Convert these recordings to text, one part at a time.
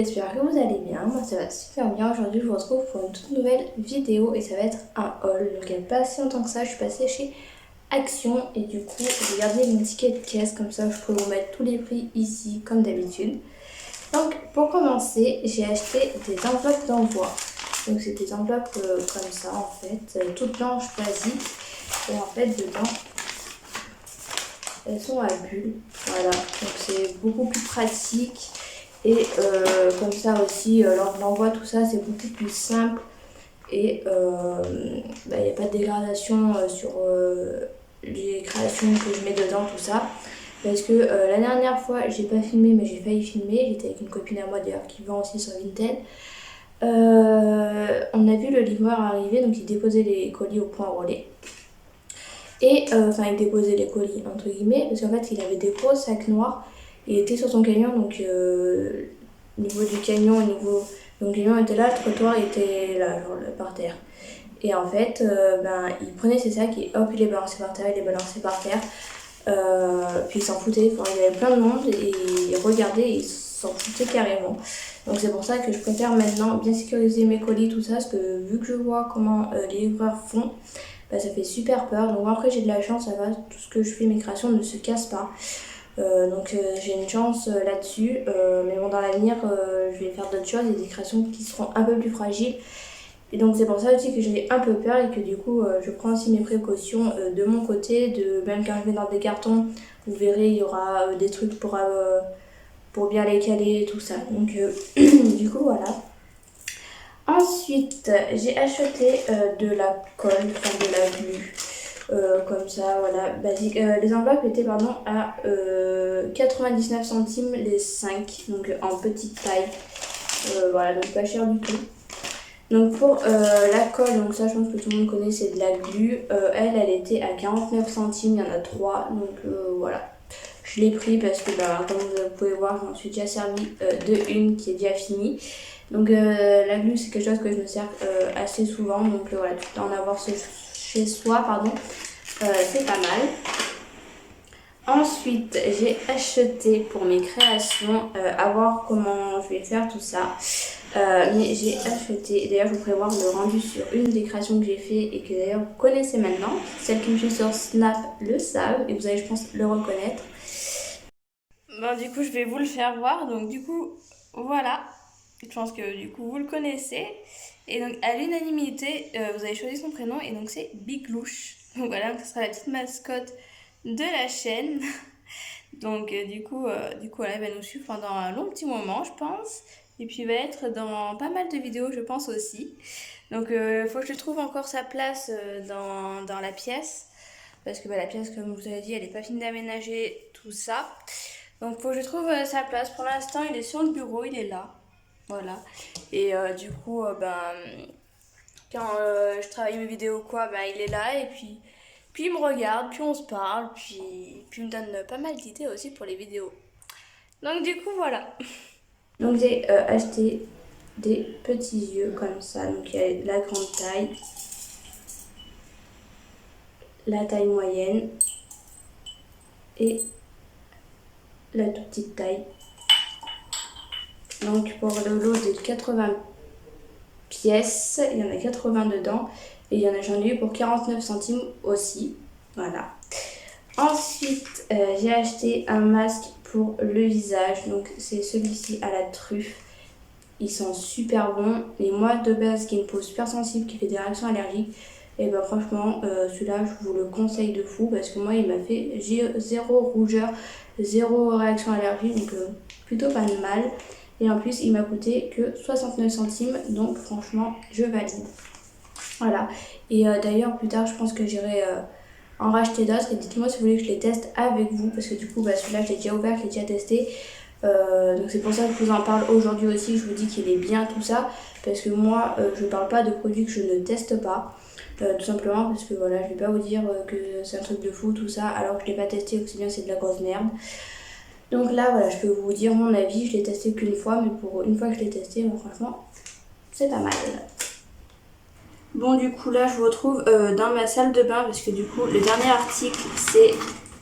j'espère que vous allez bien. Moi ça va super bien. Aujourd'hui je vous retrouve pour une toute nouvelle vidéo et ça va être un haul. Donc il n'y a pas si longtemps que ça, je suis passée chez Action et du coup j'ai gardé mon ticket de caisse, comme ça je peux vous mettre tous les prix ici comme d'habitude. Donc pour commencer, j'ai acheté des enveloppes d'envoi. Donc c'est des enveloppes comme ça en fait, toutes blanches basiques. Et en fait dedans, elles sont à bulles. Voilà, donc c'est beaucoup plus pratique. Et comme ça aussi, lors de l'envoi, tout ça, c'est beaucoup plus simple. Et il n'y a pas de dégradation sur les créations que je mets dedans, tout ça. Parce que la dernière fois, j'ai pas filmé, mais j'ai failli filmer. J'étais avec une copine à moi d'ailleurs qui vend aussi sur Vinted. On a vu le livreur arriver, donc il déposait les colis au point relais. Et il déposait les colis entre guillemets, parce qu'en fait il avait des gros sacs noirs. Il était sur son camion, donc au niveau du camion, donc le camion était là, le trottoir était là, genre par terre. Et en fait, il prenait ses sacs et hop, il les balançait par terre, il les balançait par terre. Puis il s'en foutait, enfin, il y avait plein de monde et il regardait et il s'en foutait carrément. Donc c'est pour ça que je préfère maintenant bien sécuriser mes colis, tout ça, parce que vu que je vois comment les livreurs font, ça fait super peur. Donc après j'ai de la chance, ça va, tout ce que je fais, mes créations ne se cassent pas. Donc j'ai une chance là-dessus, mais bon, dans l'avenir je vais faire d'autres choses et des créations qui seront un peu plus fragiles. Et donc c'est pour ça aussi que j'ai un peu peur et que du coup je prends aussi mes précautions de mon côté, même quand je mets dans des cartons, vous verrez il y aura des trucs pour bien les caler et tout ça. Donc du coup voilà. Ensuite j'ai acheté de la colle, enfin de la glu. Comme ça, voilà, basique. Les enveloppes étaient à 99 centimes les 5, donc en petite taille. Voilà, donc pas cher du tout. Donc pour la colle, donc ça je pense que tout le monde connaît, c'est de la glu. Elle était à 49 centimes, il y en a 3, donc voilà. Je l'ai pris parce que comme vous pouvez voir, je m'en suis déjà servi de une qui est déjà finie. Donc la glu c'est quelque chose que je me sers assez souvent, donc voilà, tout en avoir chez soi, pardon. C'est pas mal. Ensuite, j'ai acheté pour mes créations, à voir comment je vais faire tout ça. Mais j'ai acheté, d'ailleurs je vous ferai voir le rendu sur une des créations que j'ai fait et que d'ailleurs vous connaissez maintenant. Celles qui me suivent sur Snap le savent et vous allez, je pense, le reconnaître. Bon, du coup, je vais vous le faire voir. Donc, du coup, voilà. Je pense que du coup, vous le connaissez. Et donc, à l'unanimité, vous avez choisi son prénom et donc c'est Biglouche. Donc voilà, ce sera la petite mascotte de la chaîne. Donc du coup, elle va nous suivre pendant un long petit moment, je pense. Et puis il va être dans pas mal de vidéos, je pense aussi. Donc il faut que je trouve encore sa place dans la pièce. Parce que la pièce, comme je vous avez dit, elle n'est pas finie d'aménager tout ça. Donc il faut que je trouve sa place. Pour l'instant, il est sur le bureau, il est là. Voilà. Et du coup, quand je travaille mes vidéos il est là et puis il me regarde, puis on se parle, puis il me donne pas mal d'idées aussi pour les vidéos. Donc du coup voilà. Donc j'ai acheté des petits yeux comme ça. Donc il y a la grande taille, la taille moyenne et la toute petite taille. Donc pour le lot de 80 pièces, il y en a 80 dedans. Et j'en ai eu pour 49 centimes aussi. Voilà. Ensuite, j'ai acheté un masque pour le visage. Donc c'est celui-ci à la truffe. Ils sont super bons. Et moi de base qui est une peau super sensible, qui fait des réactions allergiques, et franchement celui-là je vous le conseille de fou. Parce que moi il m'a fait, j'ai zéro rougeur, zéro réaction allergique. Donc plutôt pas de mal. Et en plus il m'a coûté que 69 centimes. Donc franchement je valide. Voilà. Et d'ailleurs plus tard je pense que j'irai en racheter d'autres et dites-moi si vous voulez que je les teste avec vous parce que du coup celui-là je l'ai déjà ouvert, je l'ai déjà testé, donc c'est pour ça que je vous en parle aujourd'hui aussi. Je vous dis qu'il est bien tout ça parce que moi je parle pas de produits que je ne teste pas, tout simplement parce que voilà, je vais pas vous dire que c'est un truc de fou tout ça alors que je l'ai pas testé ou que c'est bien, c'est de la grosse merde. Donc là voilà, je peux vous dire mon avis. Je l'ai testé qu'une fois, mais pour une fois que je l'ai testé, franchement c'est pas mal. Bon, du coup là je vous retrouve dans ma salle de bain parce que du coup le dernier article c'est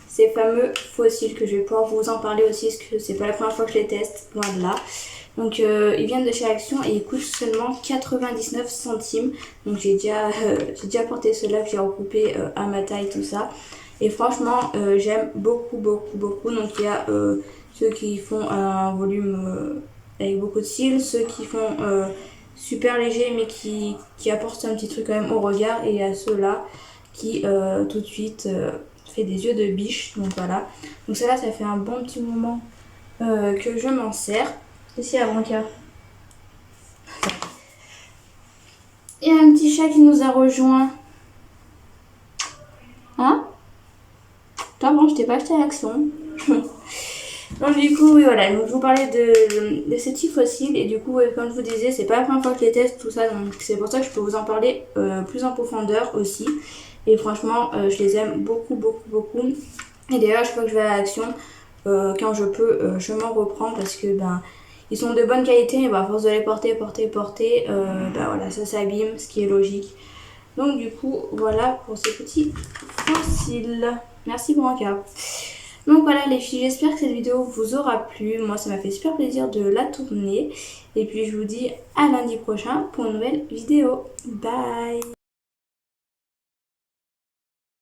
ces fameux fossiles que je vais pouvoir vous en parler aussi parce que c'est pas la première fois que je les teste, loin de là. Donc ils viennent de chez Action et ils coûtent seulement 99 centimes. Donc j'ai déjà porté ceux-là que j'ai recoupé à ma taille, tout ça. Et franchement j'aime beaucoup. Donc il y a ceux qui font un volume avec beaucoup de cils, ceux qui font super léger mais qui apportent un petit truc quand même au regard, et il y a ceux-là qui tout de suite fait des yeux de biche. Donc voilà, donc celle-là ça fait un bon petit moment que je m'en sers. Ici la Branca. Il y a un petit chat qui nous a rejoint. Hein? Toi bon, je t'ai pas acheté à Action. Donc du coup oui, voilà, donc je vous parlais de ces petits fossiles, et du coup comme je vous disais, c'est pas la première fois que je les teste tout ça, donc c'est pour ça que je peux vous en parler plus en profondeur aussi. Et franchement je les aime beaucoup. Et d'ailleurs chaque fois que je vais à Action, quand je peux, je m'en reprends parce que ben ils sont de bonne qualité, mais à force de les porter, voilà, ça s'abîme, ce qui est logique. Donc du coup voilà pour ces petits fossiles. Merci Branca. Donc voilà les filles, j'espère que cette vidéo vous aura plu. Moi ça m'a fait super plaisir de la tourner. Et puis je vous dis à lundi prochain pour une nouvelle vidéo. Bye!